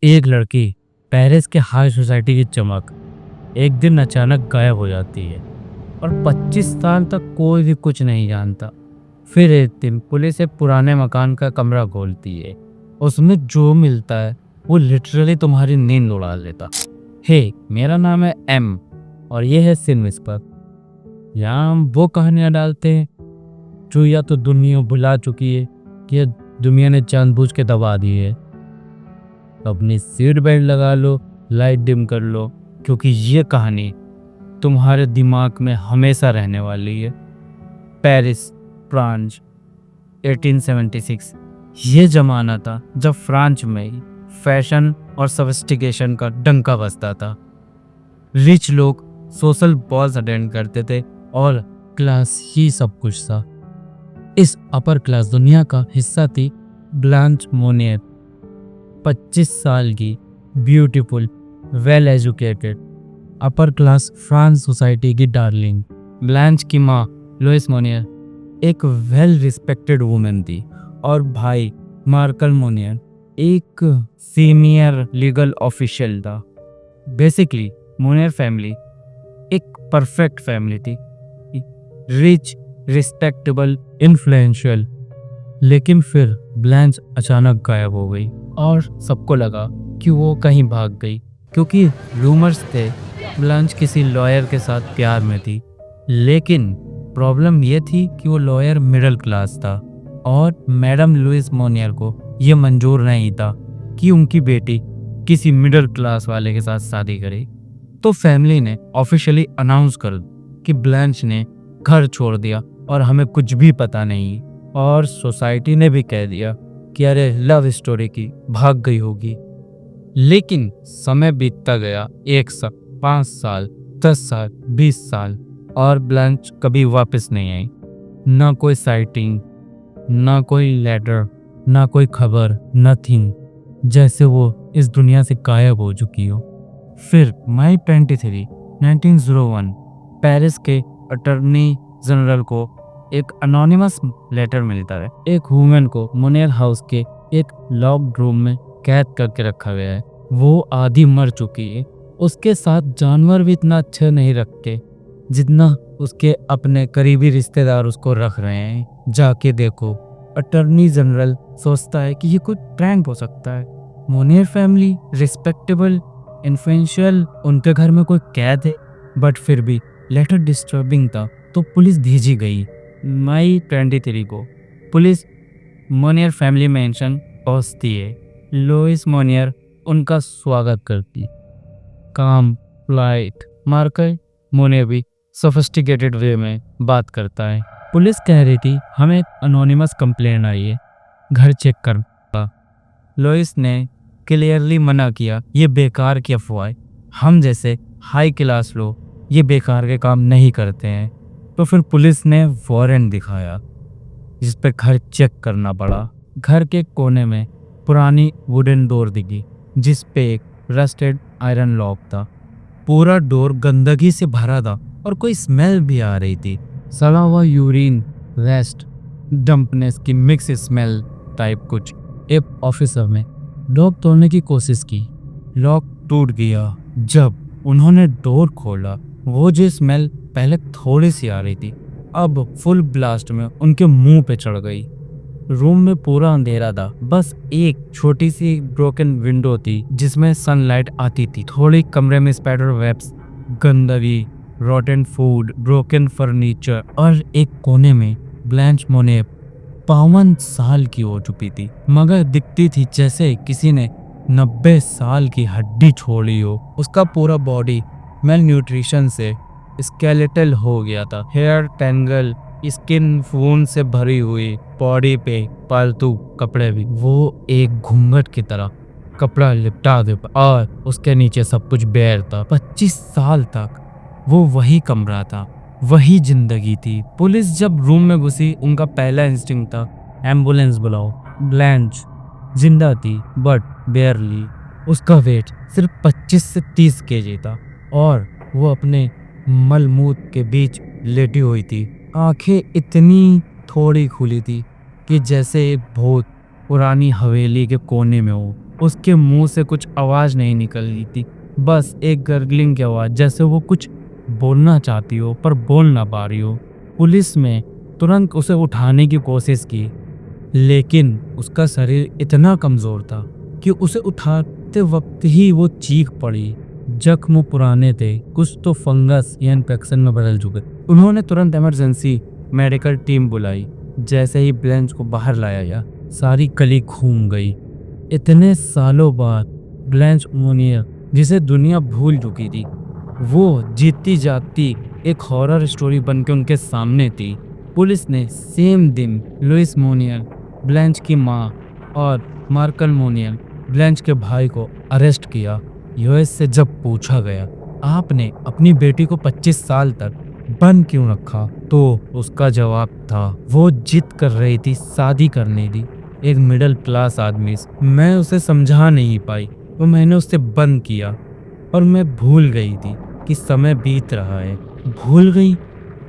एक लड़की पेरिस के हाई सोसाइटी की चमक एक दिन अचानक गायब हो जाती है और 25 साल तक कोई भी कुछ नहीं जानता। फिर एक दिन पुलिस एक पुराने मकान का कमरा खोलती है। उसमें जो मिलता है वो लिटरली तुम्हारी नींद उड़ा लेता। हे, मेरा नाम है एम और ये है सिन विस्पर। यहाँ हम वो कहानियाँ डालते हैं जो या तो दुनिया भुला चुकी है या दुनिया ने जानबूझ के दबा दी है। अपनी सीट बेल्ट लगा लो, लाइट डिम कर लो, क्योंकि ये कहानी तुम्हारे दिमाग में हमेशा रहने वाली है। Paris, France, 1876। ये जमाना था जब फ्रांस में ही फैशन और सोफिस्टिकेशन का डंका बजता था। रिच लोग सोशल बॉल्स अटेंड करते थे और क्लास ही सब कुछ था। इस अपर क्लास दुनिया का हिस्सा थी ब्लांच मोनियर। 25 साल की beautiful, well educated, upper class France society की डार्लिंग। ब्लांच की माँ लुइस मोनियर एक वेल रिस्पेक्टेड वुमेन थी और भाई मार्कल मोनियर एक सीनियर लीगल ऑफिशियल था। बेसिकली मोनियर फैमिली एक परफेक्ट फैमिली थी, रिच, रिस्पेक्टेबल, इन्फ्लुएंशियल। लेकिन फिर ब्लांच अचानक गायब हो गई और सबको लगा कि वो कहीं भाग गई, क्योंकि रूमर्स थे ब्लांच किसी लॉयर के साथ प्यार में थी। लेकिन प्रॉब्लम ये थी कि वो लॉयर मिडिल क्लास था और मैडम लुइस मोनियर को ये मंजूर नहीं था कि उनकी बेटी किसी मिडिल क्लास वाले के साथ शादी करे। तो फैमिली ने ऑफिशियली अनाउंस कर कि ब्लांच ने घर छोड़ दिया और हमें कुछ भी पता नहीं। और सोसाइटी ने भी कह दिया कि अरे लव स्टोरी की भाग गई होगी। लेकिन समय बीतता गया, 1 साल, 5 साल, 10 साल, 20 साल, और ब्लांच कभी वापस नहीं आई। ना कोई साइटिंग, ना कोई लेटर, ना कोई खबर, नथिंग। जैसे वो इस दुनिया से गायब हो चुकी हो। फिर मई 23, 1901 पेरिस के अटॉर्नी जनरल को एक अनोनिमस लेटर मिलता है। एक वुमेन को मोनियर हाउस के एक लॉक्ड रूम में कैद करके रखा गया है। वो आधी मर चुकी है। उसके साथ जानवर भी इतना अच्छा नहीं रखते जितना उसके अपने करीबी रिश्तेदार उसको रख रहे हैं। जाके देखो। अटॉर्नी जनरल सोचता है कि ये कोई प्रैंक हो सकता है। मोनियर फैमिली रिस्पेक्टेबल, इन्फ्लुएंशियल, उनके घर में कोई कैद है। बट फिर भी लेटर डिस्टर्बिंग था तो पुलिस भेजी गई। मई 23 को पुलिस मोनियर फैमिली मैंशन पहुंचती है। लुइस मोनियर उनका स्वागत करती, काम, फ्लाइट। मार्कल मोनियर भी सोफिस्टिकेटेड वे में बात करता है। पुलिस कह रही थी हमें अनोनिमस कंप्लेंट आई है, घर चेक कर। लुइस ने क्लियरली मना किया, ये बेकार की अफवाह है। हम जैसे हाई क्लास लोग ये बेकार के काम नहीं करते हैं। तो फिर पुलिस ने वारंट दिखाया जिस पे घर चेक करना पड़ा। घर के कोने में पुरानी वुडन डोर दिखी जिस पे एक रस्टेड आयरन लॉक था। पूरा डोर गंदगी से भरा था और कोई स्मेल भी आ रही थी। सड़ा हुआ यूरिन, वेस्ट, डंपनेस की मिक्स स्मेल टाइप कुछ। एक ऑफिसर ने लॉक तोड़ने की कोशिश की। लॉक टूट गया। जब उन्होंने डोर खोला, वो जो स्मेल पहले थोड़ी सी आ रही थी अब फुल ब्लास्ट में उनके मुंह पे चढ़ गई। रूम में पूरा अंधेरा था। बस एक छोटी सी ब्रोकन विंडो थी जिसमें सनलाइट आती थी। थोड़ी कमरे में स्पाइडर वेब्स, गंदगी, रोटन फूड, ब्रोकन फर्नीचर और एक कोने में ब्लांच मोनियर 52 साल की हो चुकी थी, मगर दिखती थी जैसे किसी ने 90 साल की हड्डी छोड़ी हो। उसका पूरा बॉडी मेल न्यूट्रिशन से स्केलेटल हो गया था। हेयर टैंगल, स्किन खून से भरी हुई, बॉडी पे पालतू कपड़े भी। वो एक घूंघट की तरह कपड़ा लिपटा दे और उसके नीचे सब कुछ बेयर था। 25 साल तक वो वही कमरा था, वही जिंदगी थी। पुलिस जब रूम में घुसी उनका पहला इंस्टिंक्ट था एम्बुलेंस बुलाओ। ब्लांच जिंदा थी बट बेयरली। उसका वेट सिर्फ 25 से 30 केजी था और वो अपने मलमूत के बीच लेटी हुई थी। आंखें इतनी थोड़ी खुली थी कि जैसे एक भूत पुरानी हवेली के कोने में हो। उसके मुंह से कुछ आवाज नहीं निकल रही थी, बस एक गर्गलिंग की आवाज, जैसे वो कुछ बोलना चाहती हो पर बोल ना पा रही हो। पुलिस ने तुरंत उसे उठाने की कोशिश की, लेकिन उसका शरीर इतना कमजोर था कि उसे उठाते वक्त ही वो चीख पड़ी। जख्म पुराने थे, कुछ तो फंगस या इन्फेक्शन में बदल चुके। उन्होंने तुरंत इमरजेंसी मेडिकल टीम बुलाई। जैसे ही ब्लेंच को बाहर लाया गया, सारी गली घूम गई। इतने सालों बाद ब्लेंच मोनियर, जिसे दुनिया भूल चुकी थी, वो जीती जागती एक हॉरर स्टोरी बनके उनके सामने थी। पुलिस ने सेम दिन लुइस मोनियर, ब्लेंच की माँ, और मार्कल मोनियर, ब्लेंच के भाई को अरेस्ट किया। यूएस से जब पूछा गया, आपने अपनी बेटी को 25 साल तक बंद क्यों रखा, तो उसका जवाब था, वो जिद कर रही थी शादी करने की, एक मिडिल क्लास आदमी से। मैं उसे समझा नहीं पाई तो मैंने उसे बंद किया, और मैं भूल गई थी कि समय बीत रहा है। भूल गई?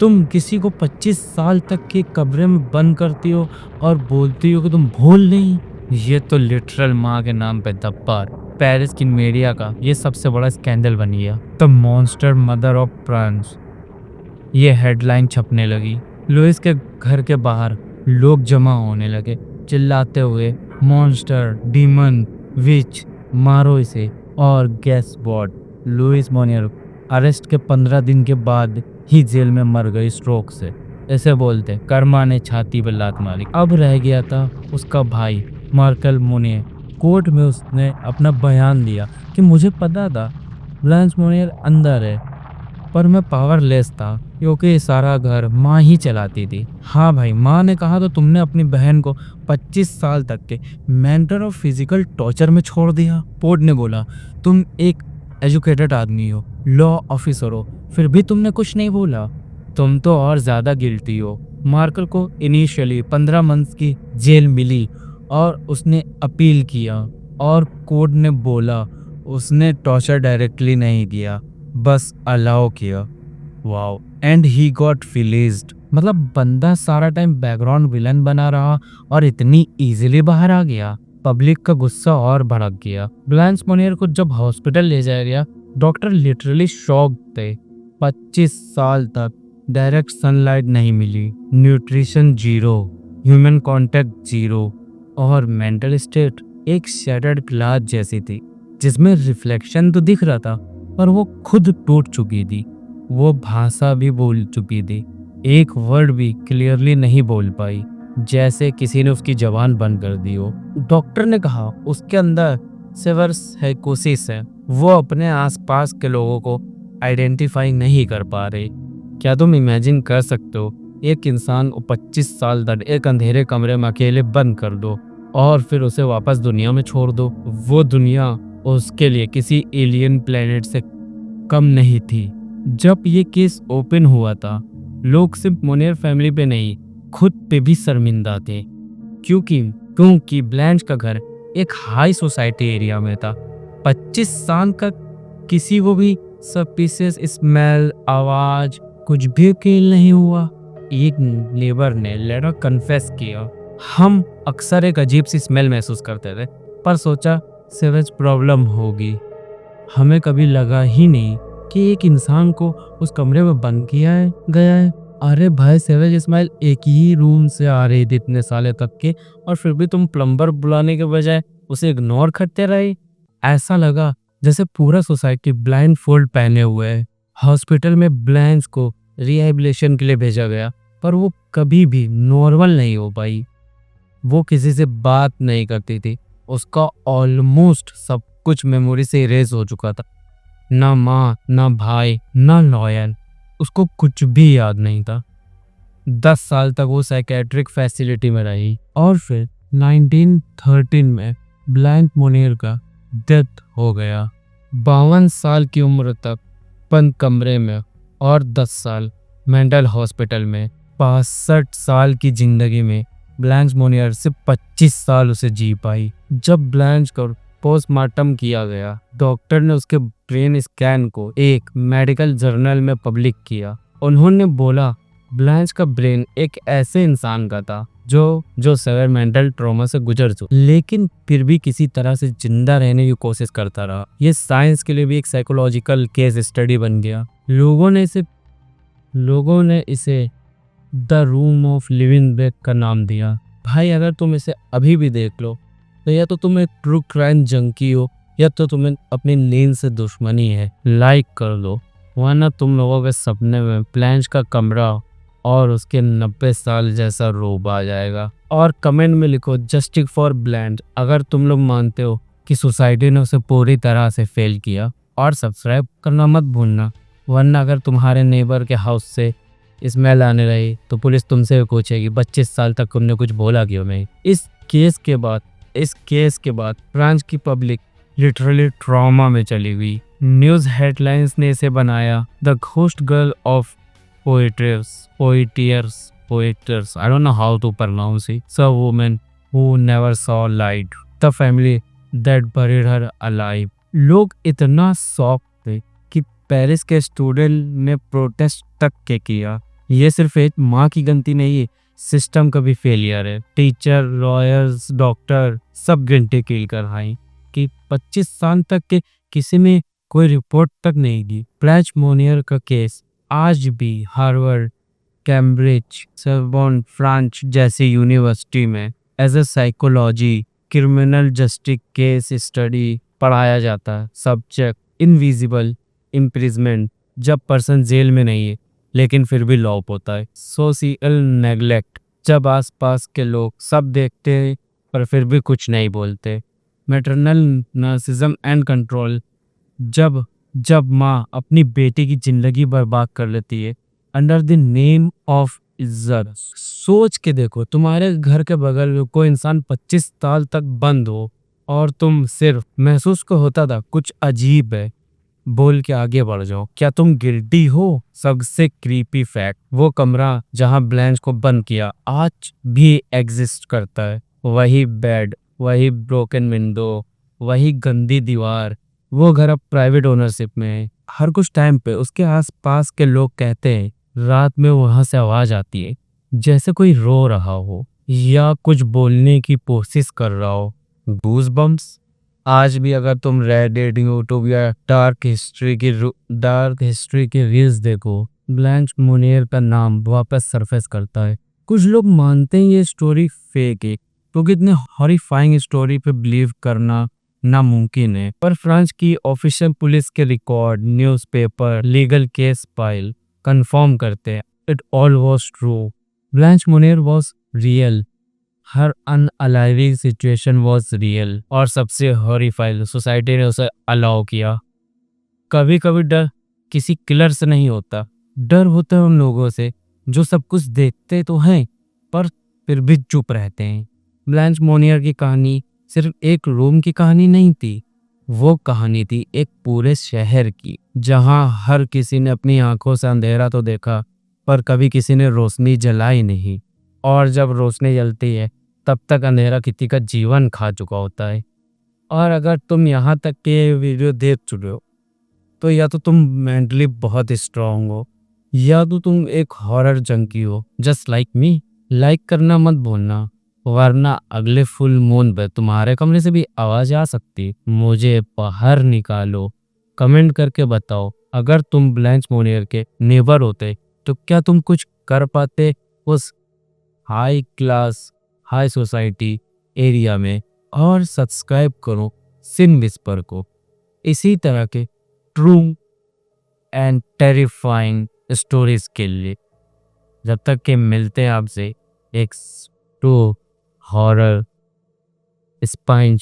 तुम किसी को 25 साल तक के कमरे में बंद करती हो और बोलती हो कि तुम भूल नहीं? ये तो लिटरल माँ के नाम पे धब्बार। पेरिस की मीडिया का ये सबसे बड़ा स्कैंडल बन गया। The monster mother of France, ये हेडलाइन छपने लगी। लुइस के घर के बाहर लोग जमा होने लगे, चिल्लाते हुए, मॉन्स्टर, डीमन, विच, मारो इसे। और guess what, Louise Monier arrest के 15 दिन के बाद ही जेल में मर गई स्ट्रोक से। ऐसे बोलते कर्मा ने छाती पर लात मारी। अब रह गया था उसका भाई मार्कल मोनियर। कोर्ट में उसने अपना बयान दिया कि मुझे पता था ब्लेंच मोनियर अंदर है, पर मैं पावरलेस था क्योंकि सारा घर माँ ही चलाती थी। हाँ भाई, माँ ने कहा तो तुमने अपनी बहन को 25 साल तक के मेंटल और फिजिकल टॉर्चर में छोड़ दिया। पोर्ट ने बोला, तुम एक एजुकेटेड आदमी हो, लॉ ऑफिसर हो, फिर भी तुमने कुछ नहीं बोला। तुम तो और ज्यादा गिल्टी हो। मार्कल को इनिशियली 15 मंथ्स की जेल मिली और उसने अपील किया, और कोर्ट ने बोला उसने टॉर्चर डायरेक्टली नहीं दिया, बस अलाउ किया। Wow, and he got released. मतलब बंदा सारा टाइम बैकग्राउंड विलन बना रहा और इतनी इजीली बाहर आ गया। पब्लिक का गुस्सा और भड़क गया। ब्लेंच मोनियर को जब हॉस्पिटल ले जाया गया, डॉक्टर लिटरली शॉक थे। 25 साल तक डायरेक्ट सनलाइट नहीं मिली, nutrition zero, human contact zero, और मेंटल स्टेट एक शैटर्ड ग्लास जैसी थी, जिसमें रिफ्लेक्शन तो दिख रहा था पर वो खुद टूट चुकी थी। वो भाषा भी भूल चुकी थी, एक वर्ड भी क्लियरली नहीं बोल पाई, जैसे किसी ने उसकी जबान बंद कर दी हो। डॉक्टर ने कहा उसके अंदर सेवर साइकोसिस है, वो अपने आसपास के लोगों को आइडेंटिफाई नहीं कर पा रहे। क्या तुम इमेजिन कर सकते हो, एक इंसान को 25 साल तक एक अंधेरे कमरे में अकेले बंद कर दो और फिर उसे वापस दुनिया में छोड़ दो। वो दुनिया उसके लिए किसी एलियन प्लेनेट से कम नहीं थी। जब ये केस ओपन हुआ था, लोग सिर्फ मोनियर फैमिली पे नहीं, खुद पे भी शर्मिंदा थे, क्योंकि ब्लेंच का घर एक हाई सोसाइटी एरिया में था। 25 साल का किसी को भी सस्पिशियस स्मेल, आवाज, कुछ भी फील नहीं हुआ। एक नेबर ने लेटर कन्फेस किया, हम अक्सर एक अजीब सी स्मेल महसूस करते थे, पर सोचा सीवेज प्रॉब्लम होगी। हमें कभी लगा ही नहीं कि एक इंसान को उस कमरे में बंद किया गया है। अरे भाई, सीवेज स्मेल एक ही रूम से आ रही थी इतने साले तक के, और फिर भी तुम प्लम्बर बुलाने के बजाय उसे इग्नोर करते रहे। ऐसा लगा जैसे पूरा सोसाइटी ब्लाइंड फोल्ड पहने हुए है। हॉस्पिटल में ब्लेंच को रिहेबिलिटेशन के लिए भेजा गया, पर वो कभी भी नॉर्मल नहीं हो पाई। वो किसी से बात नहीं करती थी, उसका ऑलमोस्ट सब कुछ मेमोरी से इरेज हो चुका था। ना माँ, ना भाई, ना लॉयर, उसको कुछ भी याद नहीं था। 10 साल तक वो साइकेट्रिक फैसिलिटी में रही, और फिर 1913 में ब्लेंच मोनियर का डेथ हो गया। 52 साल की उम्र तक बंद कमरे में, और 10 साल मेंटल हॉस्पिटल में। 65 साल की जिंदगी में ब्लेंच मोनियर सिर्फ 25 साल उसे जी पाई। जब ब्लेंच को पोस्टमार्टम किया गया, डॉक्टर ने उसके ब्रेन स्कैन को एक मेडिकल जर्नल में पब्लिक किया। उन्होंने बोला ब्लेंच का ब्रेन एक ऐसे इंसान का था जो सगर मेंटल ट्रॉमा से गुजर चुका, लेकिन फिर भी किसी तरह से जिंदा रहने की कोशिश करता रहा। ये साइंस के लिए भी एक साइकोलॉजिकल केस स्टडी बन गया। लोगों ने इसे the room of living break का नाम दिया। भाई अगर तुम इसे अभी भी देख लो तो या तो तुम एक ट्रू क्राइम जंकी हो या तो तुम्हें अपनी नींद से दुश्मनी है। लाइक कर दो, वरना तुम लोगों के सपने में प्लान्स का कमरा और उसके 90 साल जैसा रोब आ जाएगा। और कमेंट में लिखो जस्टिस फॉर ब्लैंड अगर तुम लोग मानते हो कि सोसाइटी ने उसे पूरी तरह से फेल किया। और सब्सक्राइब करना मत भूलना, वरना अगर तुम्हारे नेबर के हाउस से स्मेल आने रही तो पुलिस तुमसे भी पूछेगी 25 साल तक तुमने कुछ बोला क्यों नहीं। इस केस के बाद फ्रांस की पब्लिक लिटरली ट्रॉमा में चली गई। न्यूज़ हेडलाइंस ने इसे बनाया the ghost girl of poeters. I don't know how to pronounce it. It's a woman who never saw light. The family that buried her alive. लोग इतना shock थे कि पेरिस के स्टूडेंट ने प्रोटेस्ट तक के किया। ये सिर्फ एक माँ की गलती नहीं है, सिस्टम का भी फेलियर है। टीचर, लॉयर्स, डॉक्टर सब गिनती किल कर आई कि 25 साल तक के किसी में कोई रिपोर्ट तक नहीं दी। ब्लैंच मोनियर का केस आज भी हार्वर्ड, कैम्ब्रिज, सोरबोन, फ्रांस जैसी यूनिवर्सिटी में as a psychology criminal justice case study पढ़ाया जाता है। सब्जेक्ट इनविजिबल इम्प्रिजमेंट, जब पर्सन जेल में नहीं है लेकिन फिर भी लॉप होता है। सोशल नेग्लेक्ट, जब आसपास के लोग सब देखते हैं पर फिर भी कुछ नहीं बोलते। मैटरनल नार्सिज्म एंड कंट्रोल, जब माँ अपनी बेटी की जिंदगी बर्बाद कर लेती है अंडर द नेम ऑफ इज्जत। सोच के देखो, तुम्हारे घर के बगल में कोई इंसान 25 साल तक बंद हो और तुम सिर्फ महसूस को होता था कुछ अजीब है बोल के आगे बढ़ जाओ। क्या तुम गिल्टी हो? सबसे क्रीपी फैक्ट, वो कमरा जहां ब्लैंच को बंद किया आज भी एग्जिस्ट करता है। वही बेड, वही ब्रोकन विंडो, वही गंदी दीवार। वो घर अब प्राइवेट ओनरशिप में है। हर कुछ टाइम पे उसके आसपास के लोग कहते हैं रात में वहां से आवाज आती है जैसे कोई रो रहा हो या कुछ बोलने की कोशिश कर रहा हो। Goosebumps. आज भी अगर तुम रेडिट, यूट्यूब या डार्क हिस्ट्री की रील्स देखो, ब्लैंच मोनियर का नाम वापस सरफेस करता है। कुछ लोग मानते हैं ये स्टोरी फेक है क्योंकि इतने हॉरिफाइंग स्टोरी पे बिलीव करना नामुमकिन है। पर फ्रांस की ऑफिशियल पुलिस के record, newspaper, legal case file confirm करते हैं it all was true. Blanche Monnier was real, हर अनअलाइविंग सिचुएशन वाज रियल, और सबसे हॉरिफाइंग सोसाइटी ने उसे अलाउ किया। कभी कभी डर किसी किलर से नहीं होता, डर होता है उन लोगों से जो सब कुछ देखते तो हैं पर फिर भी चुप रहते हैं। ब्लैंच मोनियर की कहानी सिर्फ एक रूम की कहानी नहीं थी, वो कहानी थी एक पूरे शहर की जहां हर किसी ने अपनी आंखों से अंधेरा तो देखा पर कभी किसी ने रोशनी जलाई नहीं। और जब रोशनी जलती है तब तक अंधेरा किसी का जीवन खा चुका होता है। और अगर तुम यहाँ तक के वीडियो देख चुके हो तो या तो तुम मेंटली बहुत स्ट्रांग हो या तो तुम एक हॉरर जंकी हो जस्ट लाइक मी। लाइक करना मत भूलना, वरना अगले फुल मून पे तुम्हारे कमरे से भी आवाज आ सकती। मुझे बाहर निकालो। कमेंट करके बताओ, अगर तुम ब्लैंच मोनियर के नेबर होते तो क्या तुम कुछ कर पाते उस high class, high society area में। और सब्सक्राइब करो सिन विस्पर को इसी तरह के ट्रू एंड टेरिफाइंग स्टोरीज के लिए। जब तक के मिलते हैं आपसे एक true horror spine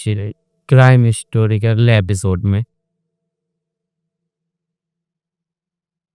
crime story के अगले एपिसोड में।